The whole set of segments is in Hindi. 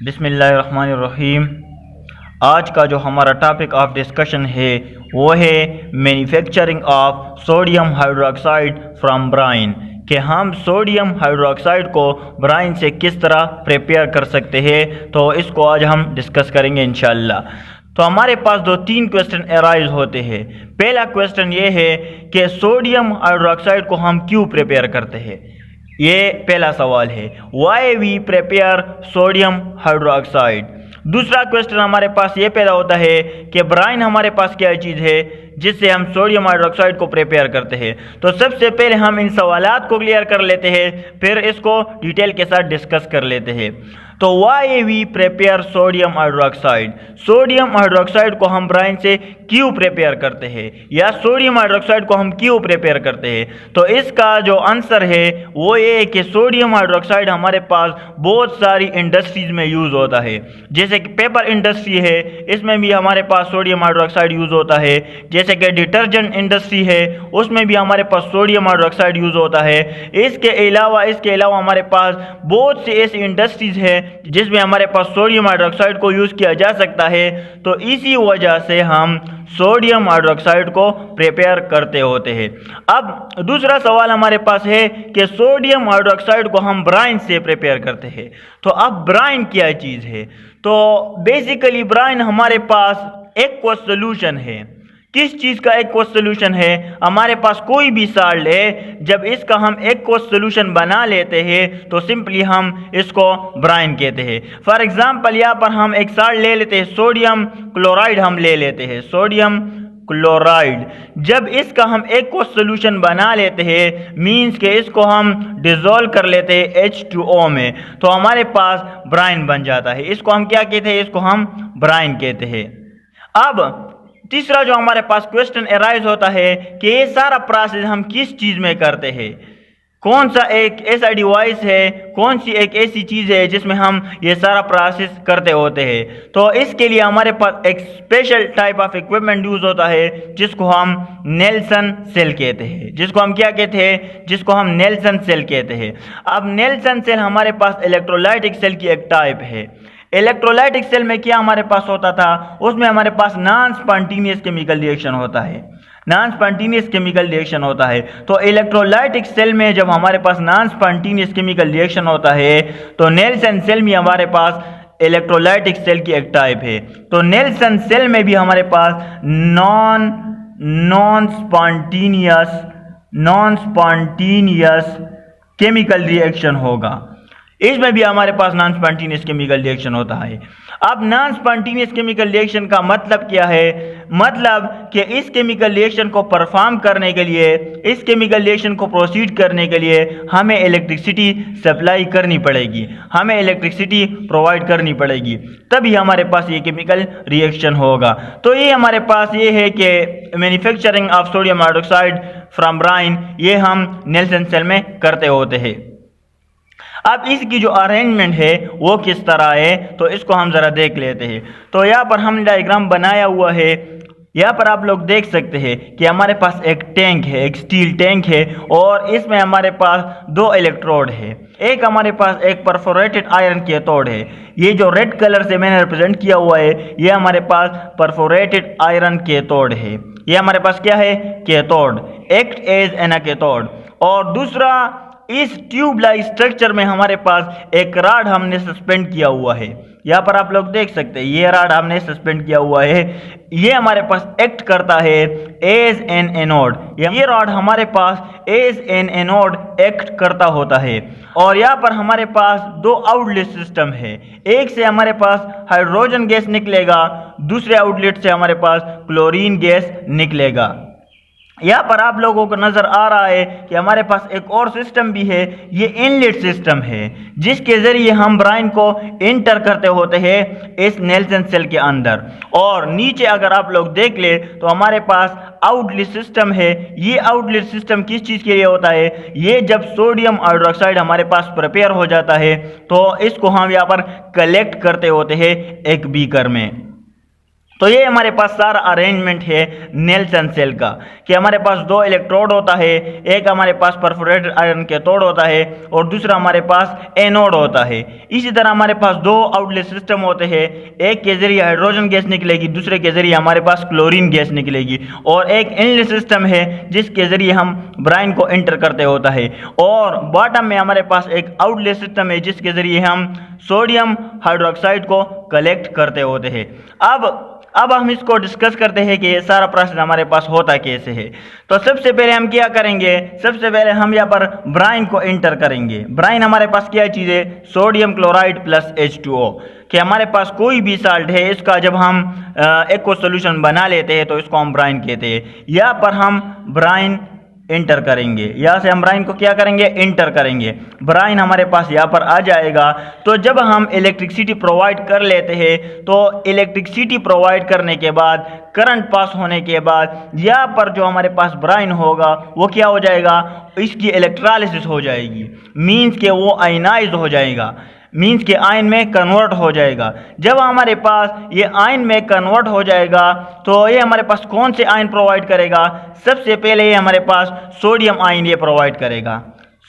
बिस्मिल्लाहिर्रहमानिर्रहीम। आज का जो हमारा टॉपिक ऑफ डिस्कशन है वो है manufacturing of sodium hydroxide from brine, कि हम सोडियम हाइड्रोक्साइड को ब्राइन से किस तरह प्रिपेयर कर सकते हैं। तो इसको आज हम डिस्कस करेंगे इंशाल्लाह। तो हमारे पास दो तीन क्वेश्चन अराइज होते हैं। पहला क्वेश्चन ये है कि सोडियम हाइड्रोक्साइड को हम क्यों प्रिपेयर करते हैं, ये पहला सवाल है। Why we prepare sodium hydroxide. दूसरा क्वेश्चन हमारे पास ये पैदा होता है कि ब्राइन हमारे पास क्या चीज़ है जिससे हम सोडियम हाइड्रोक्साइड को प्रिपेयर करते हैं। तो सबसे पहले हम इन सवालात को क्लियर कर लेते हैं, फिर इसको डिटेल के साथ डिस्कस कर लेते हैं। तो why we prepare sodium hydroxide, sodium hydroxide को हम ब्राइन से क्यों प्रिपेयर करते हैं या सोडियम हाइड्रोक्साइड को हम क्यों प्रिपेयर करते हैं। तो इसका जो आंसर है वो ये है कि सोडियम हाइड्रोक्साइड हमारे पास बहुत सारी इंडस्ट्रीज में यूज़ होता है। जैसे कि पेपर इंडस्ट्री है, इसमें भी हमारे पास सोडियम हाइड्रोक्साइड यूज़ होता है। जैसे कि डिटर्जेंट इंडस्ट्री है, उसमें भी हमारे पास सोडियम हाइड्रोक्साइड यूज़ होता है। इसके अलावा हमारे पास बहुत सी ऐसी इंडस्ट्रीज है जिसमें हमारे पास सोडियम हाइड्रोक्साइड को यूज़ किया जा सकता है। तो इसी वजह से हम सोडियम हाइड्रोक्साइड को प्रिपेयर करते होते हैं। अब दूसरा सवाल हमारे पास है कि सोडियम हाइड्रोक्साइड को हम ब्राइन से प्रिपेयर करते हैं। तो अब ब्राइन क्या चीज़ है। तो बेसिकली ब्राइन हमारे पास एक्वस सोल्यूशन है। किस चीज़ का एक्वस सोल्यूशन है, हमारे पास कोई भी सॉल्ट है, जब इसका हम एक्वस सोल्यूशन बना लेते हैं तो सिंपली हम इसको ब्राइन कहते हैं। फॉर एग्जांपल यहाँ पर हम एक सॉल्ट ले लेते हैं, सोडियम क्लोराइड हम ले लेते हैं, सोडियम क्लोराइड। जब इसका हम एक्वस सोल्यूशन बना लेते हैं मींस के इसको हम डिजोल्व कर लेते हैं H2O में, तो हमारे पास ब्राइन बन जाता है। इसको हम क्या कहते हैं, इसको हम ब्राइन कहते हैं। अब तीसरा जो हमारे पास क्वेश्चन अराइज होता है कि ये सारा प्रोसेस हम किस चीज़ में करते हैं, कौन सा एक ऐसा डिवाइस है, कौन सी एक ऐसी चीज़ है जिसमें हम ये सारा प्रोसेस करते होते हैं। तो इसके लिए हमारे पास एक special type of equipment use होता है जिसको हम नेल्सन सेल कहते हैं। जिसको हम क्या कहते हैं, जिसको हम नेल्सन सेल कहते हैं। अब नेल्सन सेल हमारे पास इलेक्ट्रोलाइटिक सेल की एक टाइप है। इलेक्ट्रोलाइटिक सेल में क्या हमारे पास होता था, उसमें हमारे पास नॉन स्पॉन्टेनियस केमिकल रिएक्शन होता है, नॉन स्पॉन्टेनियस केमिकल रिएक्शन होता है। तो इलेक्ट्रोलाइटिक सेल में जब हमारे पास नॉन स्पॉन्टेनियस केमिकल रिएक्शन होता है तो नेल्सन सेल में हमारे पास इलेक्ट्रोलाइटिक सेल की एक टाइप है। तो नेल्सन सेल में भी हमारे पास नॉन स्पॉन्टेनियस केमिकल रिएक्शन होगा। इसमें भी हमारे पास नॉन स्पॉन्टेनियस केमिकल रिएक्शन होता है। अब नॉन स्पॉन्टेनियस केमिकल रिएक्शन का मतलब क्या है, मतलब कि इस केमिकल रिएक्शन को परफॉर्म करने के लिए, इस केमिकल रिएक्शन को प्रोसीड करने के लिए हमें इलेक्ट्रिसिटी सप्लाई करनी पड़ेगी, हमें इलेक्ट्रिसिटी प्रोवाइड करनी पड़ेगी, तभी हमारे पास ये केमिकल रिएक्शन होगा। तो ये हमारे पास ये है कि manufacturing of sodium hydroxide from brine, ये हम नेल्सन सेल में करते होते हैं। अब इसकी जो अरेंजमेंट है वो किस तरह है, तो इसको हम ज़रा देख लेते हैं। तो यहाँ पर हमने डायग्राम बनाया हुआ है। यहाँ पर आप लोग देख सकते हैं कि हमारे पास एक टैंक है, एक स्टील टैंक है, और इसमें हमारे पास दो इलेक्ट्रोड है। एक हमारे पास एक परफोरेटेड आयरन कैथोड है। ये जो रेड कलर से मैंने रिप्रेजेंट किया हुआ है ये हमारे पास परफोरेटेड आयरन कैथोड है। ये हमारे पास क्या है, cathode, act as an cathode. और दूसरा, इस ट्यूब लाइक स्ट्रक्चर में हमारे पास एक रॉड हमने सस्पेंड किया हुआ है। यहाँ पर आप लोग देख सकते हैं ये रॉड हमने सस्पेंड किया हुआ है। ये हमारे पास एक्ट करता है एज एन एनोड। ये रॉड हमारे पास एज एन एनोड एक्ट करता होता है। और यहाँ पर हमारे पास दो आउटलेट सिस्टम है। एक से हमारे पास हाइड्रोजन गैस निकलेगा, दूसरे आउटलेट से हमारे पास क्लोरीन गैस निकलेगा। यहाँ पर आप लोगों को नजर आ रहा है कि हमारे पास एक और सिस्टम भी है, ये इनलेट सिस्टम है, जिसके जरिए हम ब्राइन को इंटर करते होते हैं इस नेल्सन सेल के अंदर। और नीचे अगर आप लोग देख ले तो हमारे पास आउटलेट सिस्टम है। ये आउटलेट सिस्टम किस चीज़ के लिए होता है, ये जब सोडियम हाइड्रोक्साइड हमारे पास प्रिपेयर हो जाता है तो इसको हम यहाँ पर कलेक्ट करते होते हैं एक बीकर में। तो ये हमारे पास सारा अरेंजमेंट है नेल्सन सेल का, कि हमारे पास दो इलेक्ट्रोड होता है, एक हमारे पास परफोरेटेड आयरन कैथोड होता है और दूसरा हमारे पास एनोड होता है। इसी तरह हमारे पास दो आउटलेट सिस्टम होते हैं, एक के जरिए हाइड्रोजन गैस निकलेगी, दूसरे के जरिए हमारे पास क्लोरीन गैस निकलेगी, और एक इनलेट सिस्टम है जिसके जरिए हम ब्राइन को एंटर करते होता है, और बॉटम में हमारे पास एक आउटलेट सिस्टम है जिसके जरिए हम सोडियम हाइड्रोक्साइड को कलेक्ट करते होते हैं। अब हम इसको डिस्कस करते हैं कि ये सारा प्रोसेस हमारे पास होता कैसे है। तो सबसे पहले हम क्या करेंगे, सबसे पहले हम यहाँ पर ब्राइन को एंटर करेंगे। ब्राइन हमारे पास क्या चीज़ है, सोडियम क्लोराइड प्लस H2O, कि हमारे पास कोई भी साल्ट है, इसका जब हम एक्वा सॉल्यूशन बना लेते हैं तो इसको हम ब्राइन कहते हैं। यहाँ पर हम ब्राइन एंटर करेंगे, यहाँ से हम ब्राइन को क्या करेंगे, एंटर करेंगे। ब्राइन हमारे पास यहाँ पर आ जाएगा। तो जब हम इलेक्ट्रिसिटी प्रोवाइड कर लेते हैं तो इलेक्ट्रिसिटी प्रोवाइड करने के बाद, करंट पास होने के बाद, यहाँ पर जो हमारे पास ब्राइन होगा वो क्या हो जाएगा, इसकी इलेक्ट्रोलिसिस हो जाएगी, मीन्स के वो आयनाइज हो जाएगा, मीन्स के आयन में कन्वर्ट हो जाएगा। जब हमारे पास ये आयन में कन्वर्ट हो जाएगा तो ये हमारे पास कौन से आयन प्रोवाइड करेगा, सबसे पहले ये हमारे पास सोडियम आयन ये प्रोवाइड करेगा।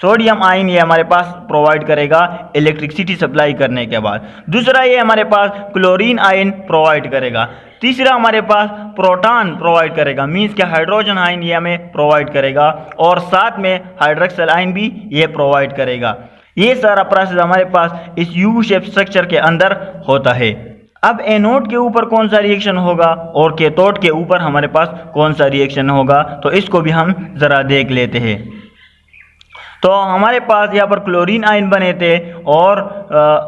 सोडियम आयन ये हमारे पास प्रोवाइड करेगा इलेक्ट्रिसिटी सप्लाई करने के बाद। दूसरा ये हमारे पास क्लोरीन आयन प्रोवाइड करेगा। तीसरा हमारे पास प्रोटॉन प्रोवाइड करेगा, मीन्स के हाइड्रोजन आयन ये हमें प्रोवाइड करेगा, और साथ में हाइड्रोक्सिल आयन भी ये प्रोवाइड करेगा। ये सारा प्रोसेस हमारे पास इस यू शेप स्ट्रक्चर के अंदर होता है। अब एनोड के ऊपर कौन सा रिएक्शन होगा और कैथोड के ऊपर हमारे पास कौन सा रिएक्शन होगा, तो इसको भी हम ज़रा देख लेते हैं। तो हमारे पास यहाँ पर क्लोरीन आयन बने थे और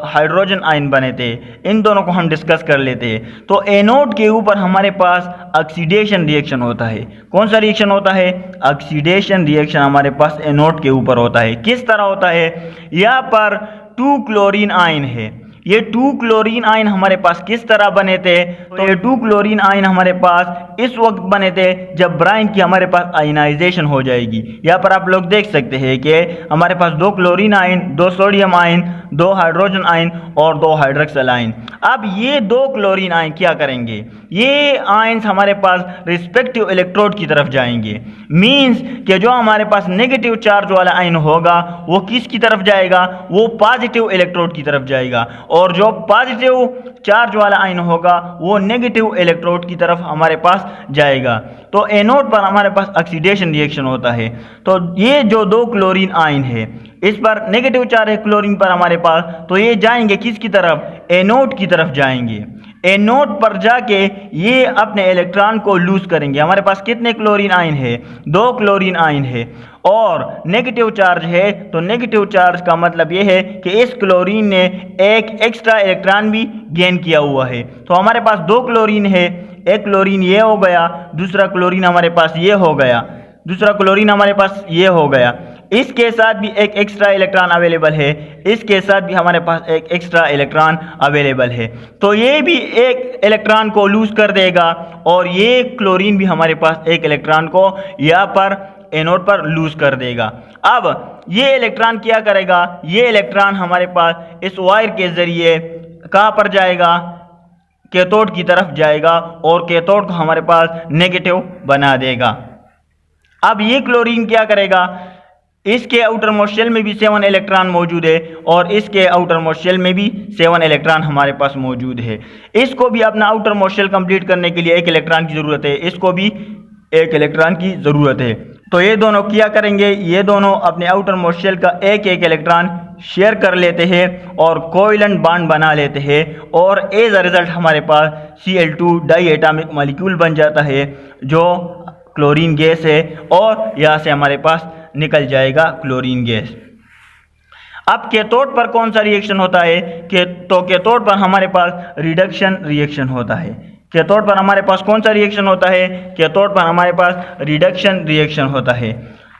हाइड्रोजन आयन बने थे, इन दोनों को हम डिस्कस कर लेते हैं। तो एनोड के ऊपर हमारे पास ऑक्सीडेशन रिएक्शन होता है। कौन सा रिएक्शन होता है, ऑक्सीडेशन रिएक्शन हमारे पास एनोड के ऊपर होता है। किस तरह होता है, यहाँ पर 2 क्लोरीन आयन है। ये 2 क्लोरीन आयन हमारे पास किस तरह बने थे, तो ये 2 क्लोरीन आयन हमारे पास इस वक्त बने थे जब ब्राइन की हमारे पास आयनाइजेशन हो जाएगी। यहाँ पर आप लोग देख सकते हैं कि हमारे पास 2 chlorine ion, 2 sodium ion, 2 hydrogen ion और 2 हाइड्रोक्सिल आयन। अब ये 2 क्लोरीन आयन क्या करेंगे, ये आयन्स हमारे पास रिस्पेक्टिव इलेक्ट्रोड की तरफ जाएंगे, मीन्स कि जो हमारे पास नेगेटिव चार्ज वाला आयन होगा वो किसकी तरफ जाएगा, वो पॉजिटिव इलेक्ट्रोड की तरफ जाएगा, और जो पॉजिटिव चार्ज वाला आयन होगा वो नेगेटिव इलेक्ट्रोड की तरफ हमारे पास जाएगा। तो एनोड पर हमारे पास ऑक्सीडेशन रिएक्शन होता है। तो ये जो 2 क्लोरीन आयन है, इस पर नेगेटिव चार्ज है क्लोरीन पर हमारे पास, तो ये जाएंगे किसकी तरफ, एनोड की तरफ जाएंगे। एनोड पर जाके ये अपने इलेक्ट्रॉन को लूज करेंगे। हमारे पास कितने क्लोरीन आयन है, 2 क्लोरीन आयन है, और नेगेटिव चार्ज है, तो नेगेटिव चार्ज का मतलब ये है कि इस क्लोरीन ने एक एक्स्ट्रा इलेक्ट्रॉन भी गेन किया हुआ है। तो हमारे पास 2 क्लोरीन है, एक क्लोरीन ये हो गया, दूसरा क्लोरीन हमारे पास ये हो गया, दूसरा क्लोरीन हमारे पास ये हो गया, इसके साथ भी एक एक्स्ट्रा इलेक्ट्रॉन अवेलेबल है, इसके साथ भी हमारे पास एक एक्स्ट्रा इलेक्ट्रॉन अवेलेबल है। तो ये भी एक इलेक्ट्रॉन को लूज कर देगा, और ये क्लोरीन भी हमारे पास एक इलेक्ट्रॉन को यहाँ पर एनोड पर लूज कर देगा। अब ये इलेक्ट्रॉन क्या करेगा, ये इलेक्ट्रॉन हमारे पास इस वायर के जरिए कहाँ पर जाएगा, कैथोड की तरफ जाएगा, और कैथोड को हमारे पास नेगेटिव बना देगा। अब ये क्लोरीन क्या करेगा, इसके आउटर मोस्ट शेल में भी 7 इलेक्ट्रॉन मौजूद है, और इसके आउटर मोस्ट शेल में भी 7 इलेक्ट्रॉन हमारे पास मौजूद है। इसको भी अपना आउटर मोस्ट शेल कंप्लीट करने के लिए 1 इलेक्ट्रॉन की ज़रूरत है, इसको भी 1 इलेक्ट्रॉन की ज़रूरत है। तो ये दोनों क्या करेंगे, ये दोनों अपने आउटर मोस्ट शेल का एक इलेक्ट्रॉन शेयर कर लेते हैं और कोवैलेंट बॉन्ड बना लेते हैं, और एज अ रिजल्ट हमारे पास Cl2 डाई एटॉमिक मॉलिक्यूल बन जाता है जो क्लोरीन गैस है, और यहाँ से हमारे पास निकल जाएगा क्लोरीन गैस। अब कैथोड पर कौन सा रिएक्शन होता है, तो कैथोड पर हमारे पास रिडक्शन रिएक्शन होता है। कैथोड पर हमारे पास कौन सा रिएक्शन होता है, कैथोड पर हमारे पास रिडक्शन रिएक्शन होता है।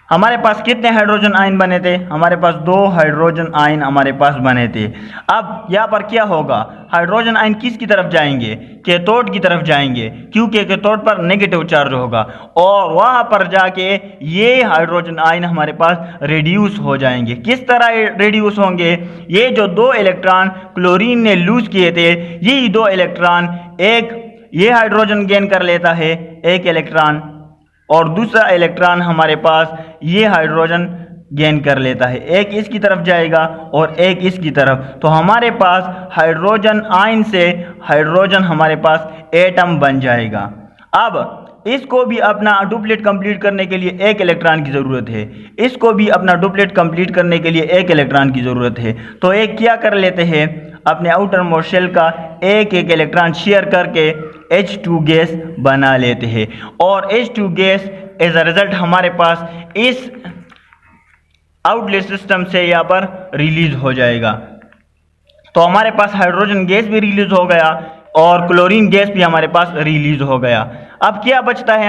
हमारे पास कितने हाइड्रोजन आयन बने थे, हमारे पास 2 हाइड्रोजन आयन हमारे पास बने थे। अब यहाँ पर क्या होगा, हाइड्रोजन आयन किसकी तरफ जाएंगे, कैथोड की तरफ जाएंगे, क्योंकि कैथोड पर नेगेटिव चार्ज होगा, और वहाँ पर जाके ये हाइड्रोजन आयन हमारे पास रिड्यूस हो जाएंगे। किस तरह रिड्यूस होंगे, ये जो 2 इलेक्ट्रॉन क्लोरीन ने लूज किए थे, यही 2 इलेक्ट्रॉन एक ये हाइड्रोजन गेन कर लेता है एक इलेक्ट्रॉन और दूसरा इलेक्ट्रॉन हमारे पास ये हाइड्रोजन गेन कर लेता है, एक इसकी तरफ जाएगा और एक इसकी तरफ। तो हमारे पास हाइड्रोजन आयन से हाइड्रोजन हमारे पास एटम बन जाएगा। अब इसको भी अपना डुप्लेट कंप्लीट करने के लिए एक इलेक्ट्रॉन की ज़रूरत है, इसको भी अपना डुप्लेट कंप्लीट करने के लिए एक इलेक्ट्रॉन की ज़रूरत है। तो एक क्या कर लेते हैं, अपने आउटर मोस्ट शेल का एक एक इलेक्ट्रॉन शेयर करके H2 गैस बना लेते हैं और H2 gas as a result हमारे पास इस आउटलेट सिस्टम से यहाँ पर रिलीज हो जाएगा। तो हमारे पास हाइड्रोजन गैस भी रिलीज हो गया और क्लोरीन गैस भी हमारे पास रिलीज हो गया। अब क्या बचता है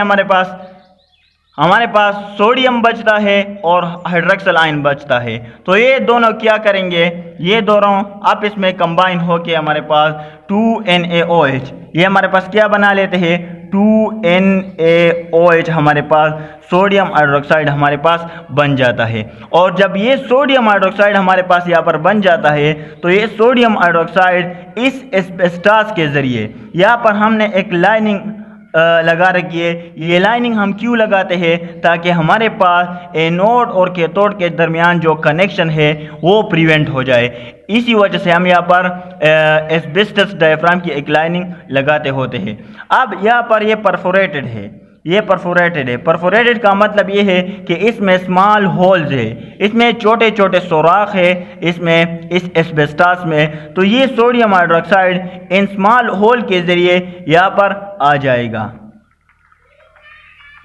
हमारे पास सोडियम बचता है और हाइड्रोक्सिल आयन बचता है। तो ये दोनों क्या करेंगे, ये दोनों आपस में कंबाइन होके हमारे पास 2NaOH, ये हमारे पास क्या बना लेते हैं 2NaOH, हमारे पास सोडियम हाइड्रोक्साइड हमारे पास बन जाता है। और जब ये सोडियम हाइड्रोक्साइड हमारे पास यहाँ पर बन जाता है तो ये सोडियम हाइड्रोक्साइड इस एस्बेस्टॉस के ज़रिए यहाँ पर हमने एक लाइनिंग लगा रखी है। ये लाइनिंग हम क्यों लगाते हैं, ताकि हमारे पास एनोड और कैथोड के दरमियान जो कनेक्शन है वो प्रिवेंट हो जाए। इसी वजह से हम यहाँ पर एस्बेस्टस डायफ्राम की एक लाइनिंग लगाते होते हैं। अब यहाँ पर ये परफोरेटेड है, ये परफोरेटेड है। परफोरेटेड का मतलब ये है कि इसमें स्मॉल होल्स है, इसमें छोटे छोटे सुराख है इसमें, इस एस्बेस्टॉस में। तो ये सोडियम हाइड्रोक्साइड इन स्मॉल होल के ज़रिए यहाँ पर आ जाएगा।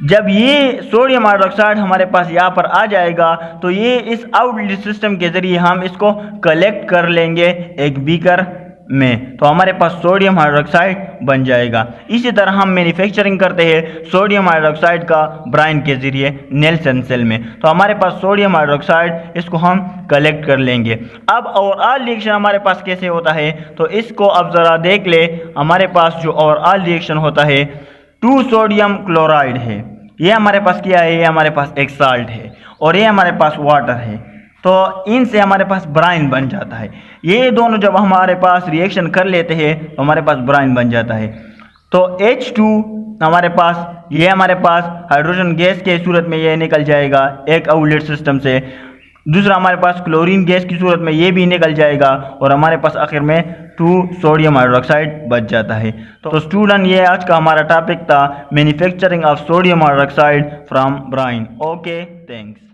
जब ये सोडियम हाइड्रोक्साइड हमारे पास यहाँ पर आ जाएगा तो ये इस आउटलेट सिस्टम के ज़रिए हम इसको कलेक्ट कर लेंगे एक बीकर में, तो हमारे पास सोडियम हाइड्रोक्साइड बन जाएगा। इसी तरह हम मैन्युफैक्चरिंग करते हैं सोडियम हाइड्रोक्साइड का ब्राइन के ज़रिए नेल्सन सेल में। तो हमारे पास सोडियम हाइड्रोक्साइड इसको हम कलेक्ट कर लेंगे। अब ओवरऑल रिएक्शन हमारे पास कैसे होता है, तो इसको अब ज़रा देख ले। हमारे पास जो ओवरऑल रिएक्शन होता है 2 सोडियम क्लोराइड है, ये हमारे पास क्या है, ये हमारे पास एक साल्ट है और ये हमारे पास वाटर है। तो इनसे हमारे पास ब्राइन बन जाता है। ये दोनों जब हमारे पास रिएक्शन कर लेते हैं तो हमारे पास ब्राइन बन जाता है। तो H2 हमारे पास, ये हमारे पास हाइड्रोजन गैस के सूरत में ये निकल जाएगा एक आउटलेट सिस्टम से। दूसरा हमारे पास क्लोरीन गैस की सूरत में ये भी निकल जाएगा और हमारे पास आखिर में 2 सोडियम हाइड्रोक्साइड बच जाता है। तो स्टूडेंट, ये आज का हमारा टॉपिक था manufacturing of sodium hydroxide from brine. Okay, thanks.